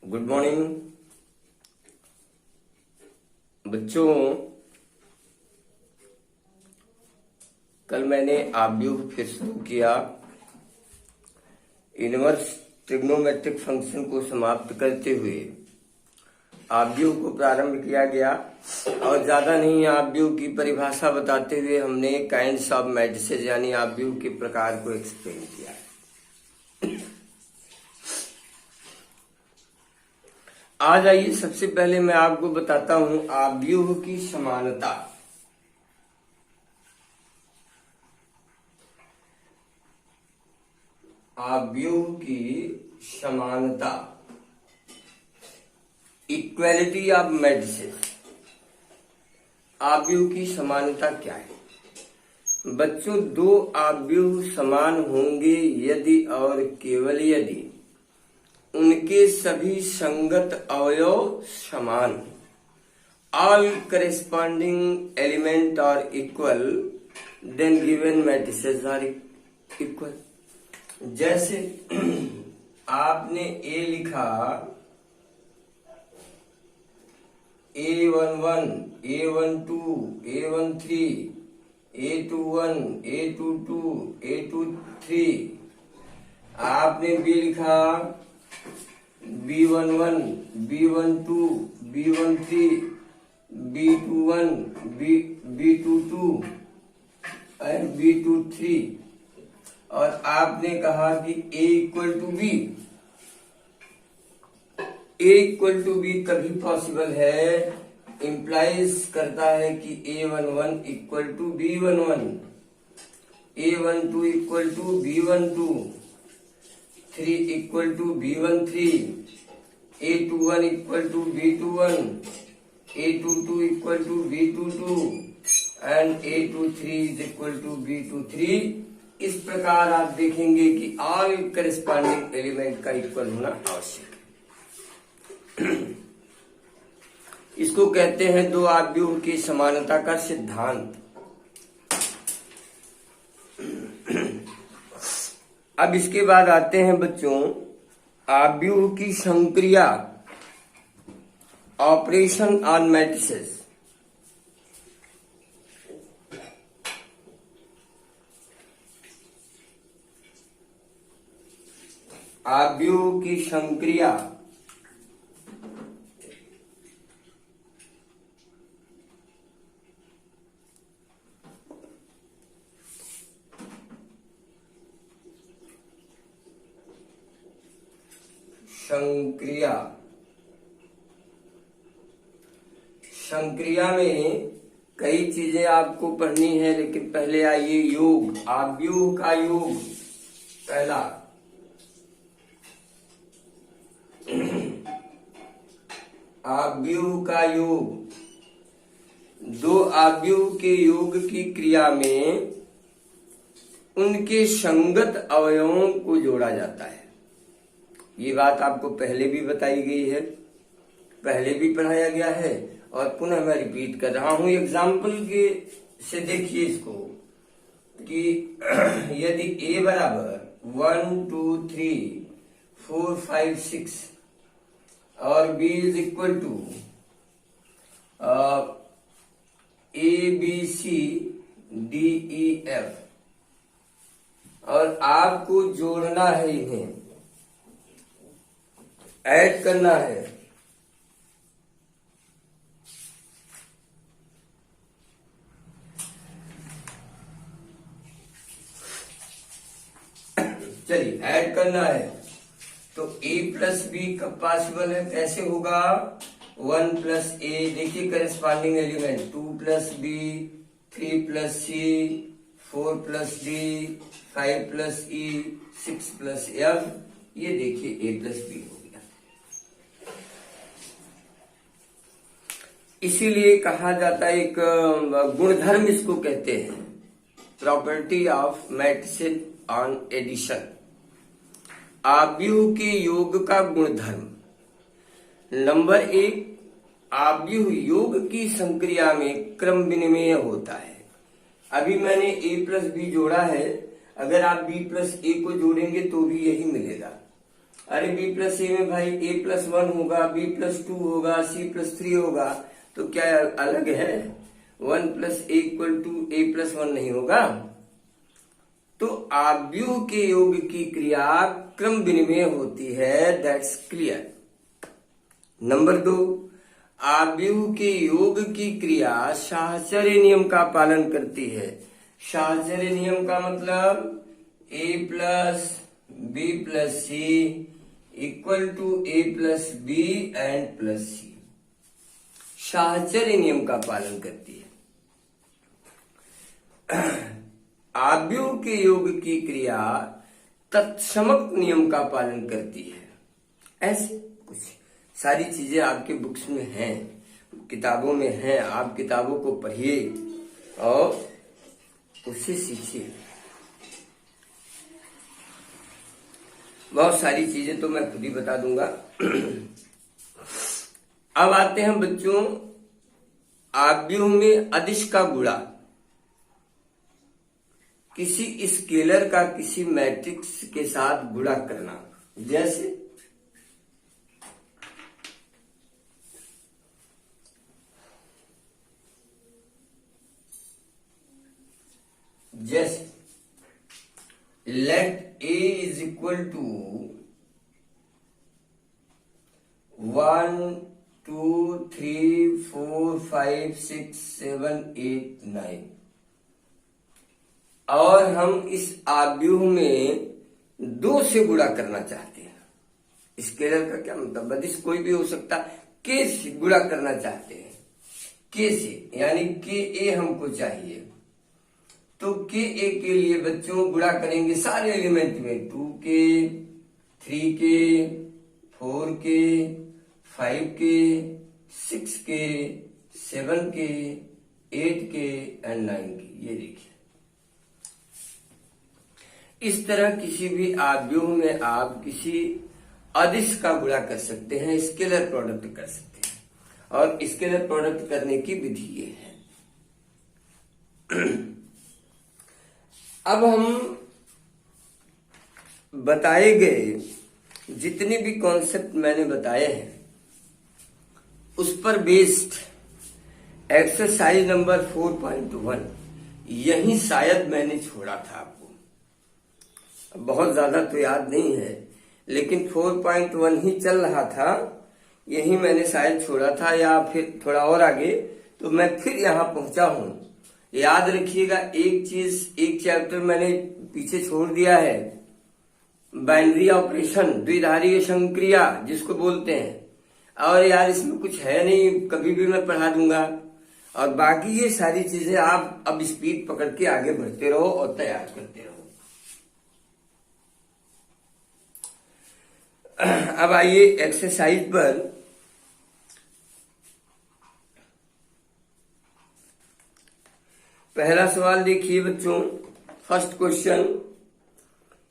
Good morning बच्चों। कल मैंने आव्यूह फिर शुरू किया। इनवर्स ट्रिग्नोमेट्रिक फंक्शन को समाप्त करते हुए आव्यूह को प्रारंभ किया गया और ज्यादा नहीं, आव्यूह की परिभाषा बताते हुए हमने काइंड्स ऑफ मैट्रिसेस यानी आव्यूह के प्रकार को एक्सप्लेन किया। आज आइए सबसे पहले मैं आपको बताता हूं आव्यूह की समानता। आव्यूह की समानता, इक्वेलिटी ऑफ मैट्रिसेस। आव्यूह की समानता क्या है बच्चों? दो आव्यूह समान होंगे यदि और केवल यदि उनके सभी संगत अवयव समान, all corresponding element are equal, then given matrices are equal. जैसे आपने ए लिखा, A11, A12, A13, A21, A22, A23। आपने बी लिखा B11, B12, B13, B21, B22 and B23। और आपने कहा कि A equal to B. A equal to B तभी पॉसिबल है, इंप्लाइज करता है कि A11 equal to B11, A12 equal to B12, 3 equal to B13, A21 equal to B21, A22 equal to B22 and A23 is equal to B23। इस प्रकार आप देखेंगे कि ऑल करेस्पॉन्डिंग एलिमेंट का इक्वल होना आवश्यक है। इसको कहते हैं दो आव्यूह की समानता का सिद्धांत। अब इसके बाद आते हैं बच्चों आव्यूह की संक्रिया, ऑपरेशन ऑन मैट्रिसेस। आव्यूह की संक्रिया, संक्रिया में कई चीजें आपको पढ़नी है, लेकिन पहले आइए योग, आव्यूह का योग। पहला आव्यूह का योग, दो आव्यूह के योग की क्रिया में उनके संगत अवयवों को जोड़ा जाता है। ये बात आपको पहले भी बताई गई है, पहले भी पढ़ाया गया है और पुनः मैं रिपीट कर रहा हूं। एग्जाम्पल के से देखिए इसको कि यदि A बराबर 1 2 3 4 5 6 और B is equal to ABCDEF और आपको जोड़ना है, इन्हें ऐड करना है। चलिए ऐड करना है तो A प्लस बी कब पॉसिबल है, कैसे होगा? 1 प्लस ए, देखिए corresponding element 2 plus B, 3 plus C, 4 plus D, 5 plus E, 6 plus F. ये देखिए A प्लस बी हो गया। इसीलिए कहा जाता है, एक गुणधर्म इसको कहते हैं, property of matrices on addition. आव्यूह के योग का गुणधर्म नंबर 1, आव्यूह योग की संक्रिया में क्रम विनिमय होता है। अभी मैंने A प्लस बी जोड़ा है, अगर आप B प्लस ए को जोड़ेंगे तो भी यही मिलेगा। अरे बी प्लस ए में भाई ए प्लस 1 होगा, बी प्लस 2 होगा, सी प्लस 3 होगा, तो क्या अलग है? 1 plus A equal to A plus 1 नहीं होगा। तो आव्यूह के योग की क्रिया क्रम विनिमय होती है, दैट्स क्लियर। नंबर 2, आव्यूह के योग की क्रिया साहचर्य नियम का पालन करती है। साहचर्य नियम का मतलब A plus B plus C equal to A plus B and plus C, साहचर्य नियम का पालन करती है। आव्यूह के योग की क्रिया तत्समक नियम का पालन करती है। ऐसे कुछ सारी चीजें आपके बुक्स में हैं, किताबों में हैं। आप किताबों को पढ़िए और उससे सीखिए। बहुत सारी चीजें तो मैं खुद ही बता दूंगा। अब आते हैं बच्चों, आव्यूह में अदिश का गुणा, किसी स्केलर का किसी मैट्रिक्स के साथ गुणा करना। जैसे let A is equal to 1 2 3 4 5 6 7 8 9, और हम इस आव्यूह में 2 से गुणा करना चाहते हैं। स्केलर का क्या मतलब? अदिश कोई भी हो सकता, के से गुणा करना चाहते हैं, के से, यानी के ए हमको चाहिए। तो के ए के लिए बच्चों गुणा करेंगे सारे एलिमेंट में, 2 के, 3 के, 4 के, 5 के, 6 के, 7 के, 8 के एंड 9 के। ये देखिए, इस तरह किसी भी आव्यूह में आप किसी अदिश का गुणा कर सकते हैं, स्केलर प्रोडक्ट कर सकते हैं। और स्केलर प्रोडक्ट करने की विधि ये है। अब हम बताए गए जितने भी कॉन्सेप्ट मैंने बताए हैं उस पर बेस्ड एक्सरसाइज नंबर 4.1 यही शायद मैंने छोड़ा था। आपको बहुत ज्यादा तो याद नहीं है, लेकिन 4.1 ही चल रहा था, यही मैंने शायद छोड़ा था, या फिर थोड़ा और आगे, तो मैं फिर यहां पहुंचा हूं। याद रखिएगा, एक चीज, एक चैप्टर मैंने पीछे छोड़ दिया है, बाइनरी ऑपरेशन, द्विधारीय संक्रिया जिसको बोलते हैं। और यार इसमें कुछ है नहीं, कभी भी मैं पढ़ा दूंगा। और बाकी ये सारी चीजें आप अब स्पीड पकड़ के आगे बढ़ते रहो और तैयार करते रहो। अब आइए एक्सरसाइज पर। पहला सवाल देखिए बच्चों, फर्स्ट क्वेश्चन,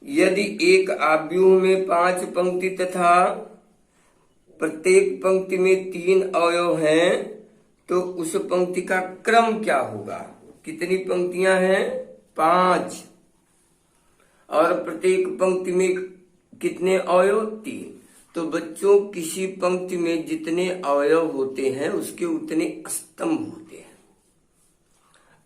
यदि एक आव्यूह में 5 पंक्ति तथा प्रत्येक पंक्ति में 3 अवयव हैं तो उस पंक्ति का क्रम क्या होगा? कितनी पंक्तियां हैं? 5, और प्रत्येक पंक्ति में कितने अवयव? 3। तो बच्चों किसी पंक्ति में जितने अवयव होते हैं उसके उतने स्तंभ होते हैं।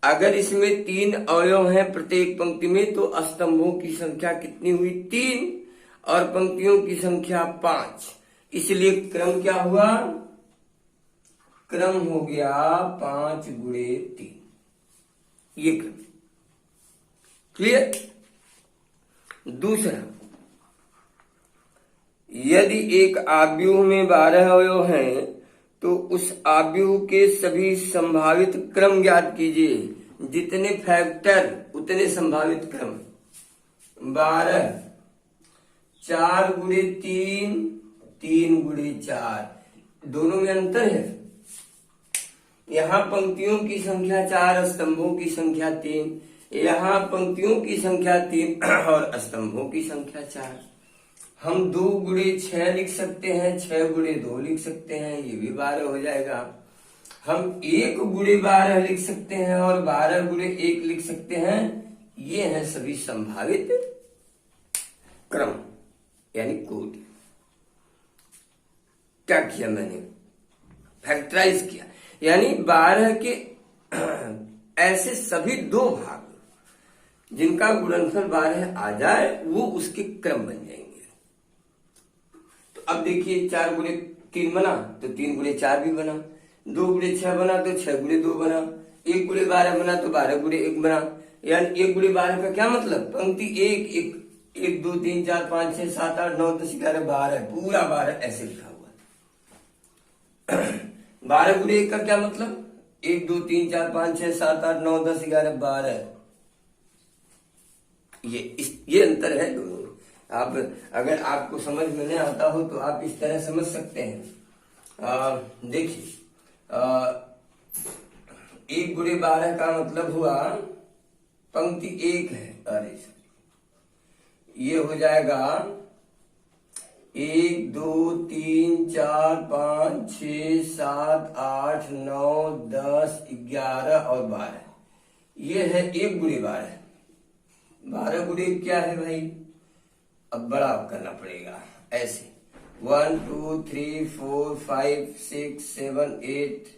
अगर इसमें 3 अवयव हैं प्रत्येक पंक्ति में तो स्तंभों की संख्या कितनी हुई? 3, और पंक्तियों की संख्या 5। इसलिए क्रम क्या हुआ? क्रम हो गया 5 गुणे 3। ये क्रम क्लियर। दूसरा, यदि एक आव्यूह में 12 अवयव हैं तो उस आव्यूह के सभी संभावित क्रम ज्ञात कीजिए। जितने फैक्टर उतने संभावित क्रम। 12, 4 गुणे 3, 3 गुणे 4, दोनों में अंतर है। यहाँ पंक्तियों की संख्या 4, स्तंभों की संख्या 3। यहाँ पंक्तियों की संख्या 3 और स्तंभों की संख्या 4। हम 2 गुणे 6 लिख सकते हैं, 6 गुणे 2 लिख सकते हैं, ये भी 12 हो जाएगा। हम 1 गुणे 12 लिख सकते हैं और 12 गुणे 1 लिख सकते हैं। ये है सभी संभावित क्रम यानी कोटि। क्या किया मैंने, फैक्टराइज किया, यानी 12 के ऐसे सभी दो भाग जिनका गुणनफल 12 आ जाए वो उसके क्रम बन जाएंगे। तो अब देखिए 4 गुणे 3 बना तो 3 गुणे 4 भी बना, 2 गुणे 6 बना तो 6 गुणे 2 बना, 1 गुणे 12 बना तो 12 गुणे 1 बना। यानी 1 गुणे 12 का क्या मतलब, पंक्ति 1 2 3 4 5 6 7 8 9 10 11 12 पूरा 12 ऐसे लिखा हुआ। 12 गुणे 1 का क्या मतलब, 1 2 3 4 5 6 7 8 9 10 11 12, ये अंतर है दोनों में। आप अगर आपको समझ में नहीं आता हो तो आप इस तरह समझ सकते हैं। देखिए 1 गुणे 12 का मतलब हुआ पंक्ति 1 है, अरे ये हो जाएगा 1 2 3 4 5 6 7 8 9 10 11 और 12, ये है 1 गुणे 12। 12 गुणे क्या है भाई, अब बड़ा करना पड़ेगा ऐसे 1 2 3 4 5 6 7 8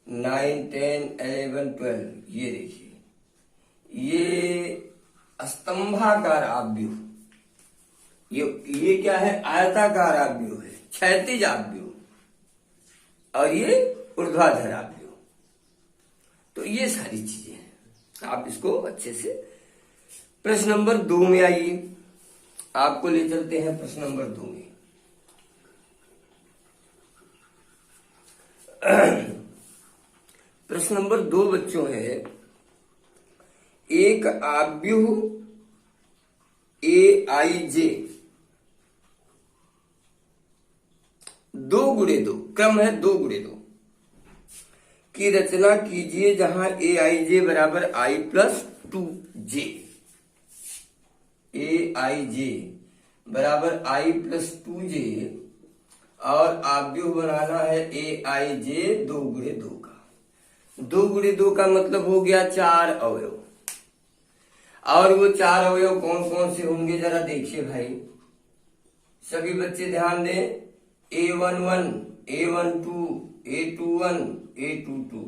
9 10 11 12, ये देखिए ये स्तंभाकार आव्यूह, ये क्या है, आयताकार आव्यूह है, क्षैतिज आव्यूह, और ये ऊर्ध्वाधर आव्यूह। तो ये सारी चीजें हैं, आप इसको अच्छे से। प्रश्न नंबर 2 में आइए, आपको ले चलते हैं प्रश्न नंबर 2 में। प्रश्न नंबर 2 बच्चों है, एक आव्यूह AIJ 2 गुणे 2, क्रम है 2 गुणे 2 की रचना कीजिए जहां AIJ बराबर I प्लस 2J, AIJ बराबर I प्लस 2J, और आव्यूह बनाना है AIJ 2 गुणे 2 का। 2 गुणे 2 का मतलब हो गया 4 अवयव, और वो 4 अवयव कौन कौन से होंगे जरा देखिए भाई, सभी बच्चे ध्यान दें। A11 A12 A21 A22,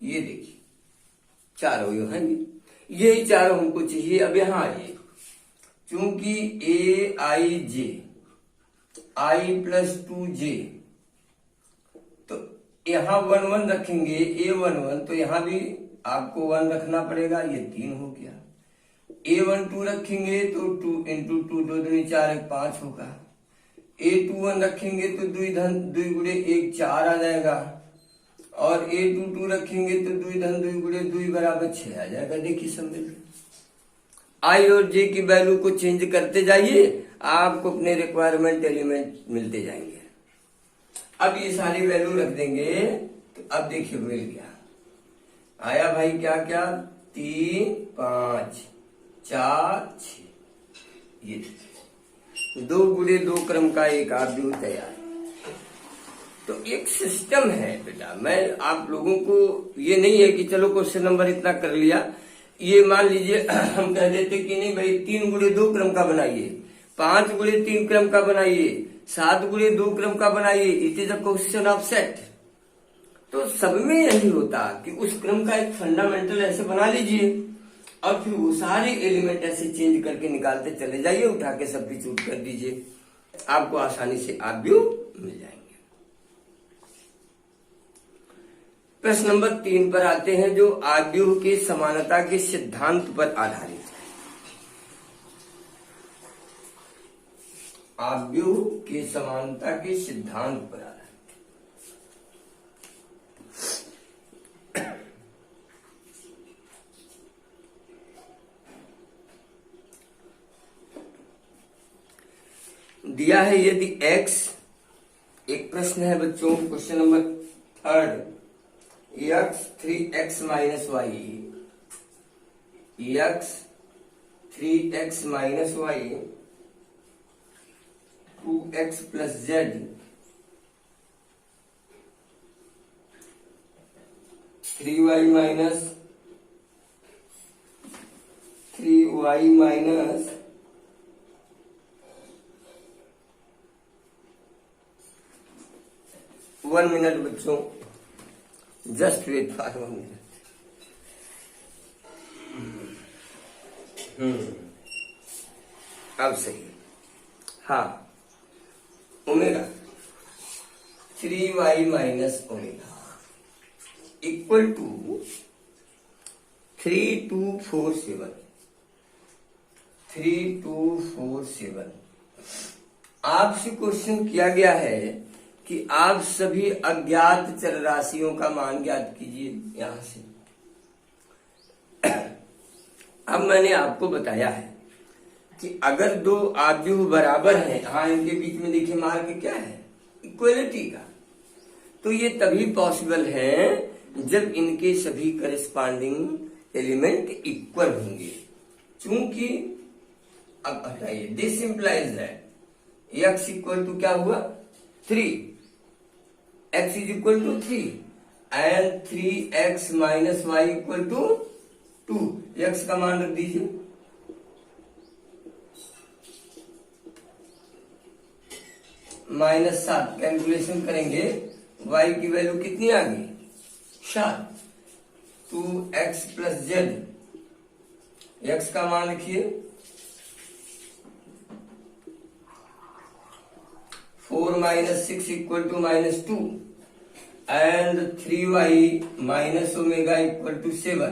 ये देखिए 4 अवयव हैं, यही 4 हमको चाहिए। अब यहाँ आइए, चूंकि AIJ I प्लस 2J, तो यहाँ 1 1 रखेंगे A11, तो यहाँ भी आपको 1 रखना पड़ेगा, ये 3 हो गया। A12 रखेंगे तो 2 इंटू 2 2 दूनी 4 1 5 होगा। A21 रखेंगे तो 2 गुणे 1 4 आ जाएगा, और A22 रखेंगे तो 2 गुणे 2 बराबर 6 आ जाएगा। देखिए सब मिलकर I और J की वैल्यू को चेंज करते जाइए, आपको अपने रिक्वायरमेंट एलिमेंट मिलते जाएंगे। अब ये सारी वैल्यू रख देंगे तो अब देखिए मिल गया, आया भाई क्या क्या, 3 5 4 6, ये 2 गुणे 2 क्रम का एक आव्यूह तैयार। तो एक सिस्टम है बेटा, मैं आप लोगों को ये नहीं है कि चलो क्वेश्चन नंबर इतना कर लिया, ये मान लीजिए हम कह देते कि नहीं भाई 3 गुणे 2 क्रम का बनाइए, 5 गुणे 3 क्रम का बनाइए, 7 गुणे 2 क्रम का बनाइए, it is a question of set. तो सब में यही होता कि उस क्रम का एक फंडामेंटल ऐसे बना लीजिए, और फिर वो सारे एलिमेंट ऐसे चेंज करके निकालते चले जाइए, उठा के सब्स्टिट्यूट कर दीजिए, आपको आसानी से आव्यूह मिल जाएंगे। प्रश्न नंबर 3 पर आते हैं, जो आव्यूह की समानता के सिद्धांत पर आधारित है। आव्यूह के समानता के सिद्धांत पर आधारित दिया है। यदि x, एक प्रश्न है बच्चों, question number 3, x 3x minus y, x 3x minus y 2x plus z 3y minus 2 1 minute बच्चों, जस्ट वेट फॉर 1 मिनट। अब सही है। हाँ, omega 3y minus omega equal to 3247। 3247। आपसे क्वेश्चन किया गया है कि आप सभी अज्ञात चर राशियों का मान ज्ञात कीजिए यहां से। अब मैंने आपको बताया है कि अगर दो आव्यूह बराबर हैं, हाँ इनके बीच में देखिए मार्ग क्या है, इक्वलिटी का, तो ये तभी पॉसिबल है जब इनके सभी करस्पॉन्डिंग एलिमेंट इक्वल होंगे। चूंकि अब हटाइए, this implies that x equal to क्या हुआ 3, x is equal to 3 and 3x minus y equal to 2। x का मान रख दीजिए, -7। कैलकुलेशन करेंगे, y की वैल्यू कितनी आ गई 7। 2x प्लस जेड, x का मान लिखिए 4 minus 6 equal to -2 and 3y minus omega equal to 7।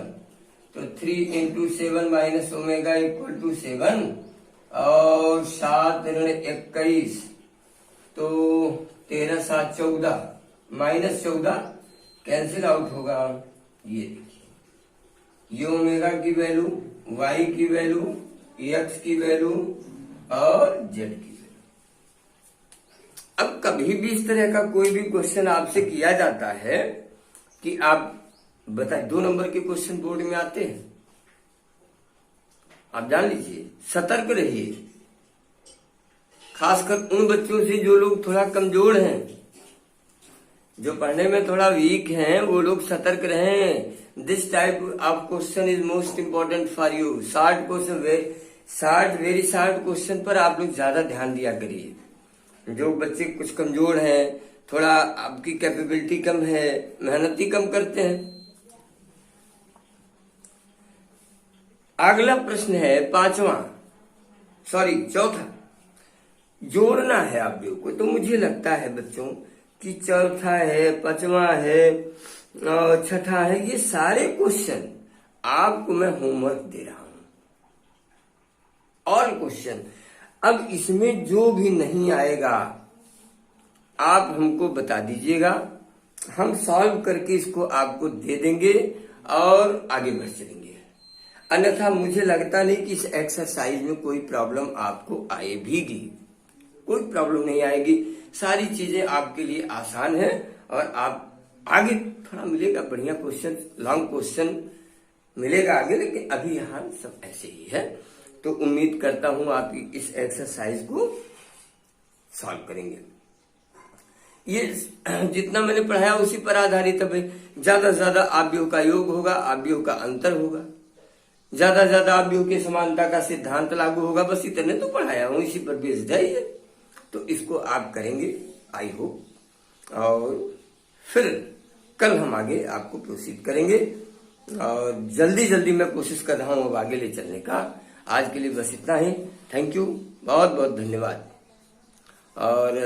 तो 3 into 7 minus omega equal to 7 और 7 21, तो 13 7 14 -14 कैंसिल आउट होगा। ये देखिए, ये ओमेगा की वैल्यू, y की वैल्यू, x की वैल्यू और z की वैल्यू। अब कभी भी इस तरह का कोई भी क्वेश्चन आपसे किया जाता है कि आप बताइए, 2 नंबर के क्वेश्चन बोर्ड में आते हैं, आप जान लीजिए, सतर्क रहिए, खासकर उन बच्चों से जो लोग थोड़ा कमजोर हैं, जो पढ़ने में थोड़ा वीक हैं, वो लोग सतर्क रहें। This type of question is most important for you. Short question, very short question पर आप लोग ज्यादा ध्यान दिया करिए। जो बच्चे कुछ कमजोर हैं, थोड़ा आपकी कैपेबिलिटी कम है, मेहनती कम करते हैं। अगला प्रश्न है चौथा, जोड़ना है आप लोगों को। तो मुझे लगता है बच्चों कि चौथा है, पांचवा है और छठा है, ये सारे क्वेश्चन आपको मैं होमवर्क दे रहा हूं, ऑल क्वेश्चन। अब इसमें जो भी नहीं आएगा आप हमको बता दीजिएगा, हम सॉल्व करके इसको आपको दे देंगे और आगे बढ़ चलेंगे। अन्यथा मुझे लगता नहीं कि इस एक्सरसाइज में कोई प्रॉब्लम आपको आएगी, कोई प्रॉब्लम नहीं आएगी। सारी चीजें आपके लिए आसान है और आप आगे थोड़ा मिलेगा बढ़िया क्वेश्चन, लॉन्ग क्वेश्चन मिलेगा आगे, लेकिन अभी यहाँ सब ऐसे ही है। तो उम्मीद करता हूं आप इस एक्सरसाइज को सॉल्व करेंगे। ये जितना मैंने पढ़ाया उसी पर आधारित है। ज्यादा से ज्यादा आव्यूह का योग होगा, आव्यूह का अंतर होगा, ज्यादा से ज्यादा आव्यूह के समानता का सिद्धांत लागू होगा। बस इतने तो पढ़ाया हूं, इसी पर बेस्ड है ये। तो इसको आप करेंगे आई होप, और फिर कल हम आगे आपको प्रोसीड करेंगे। और जल्दी जल्दी मैं कोशिश कर रहा हूं अब आगे ले चलने का। आज के लिए बस इतना ही। थैंक यू, बहुत बहुत धन्यवाद। और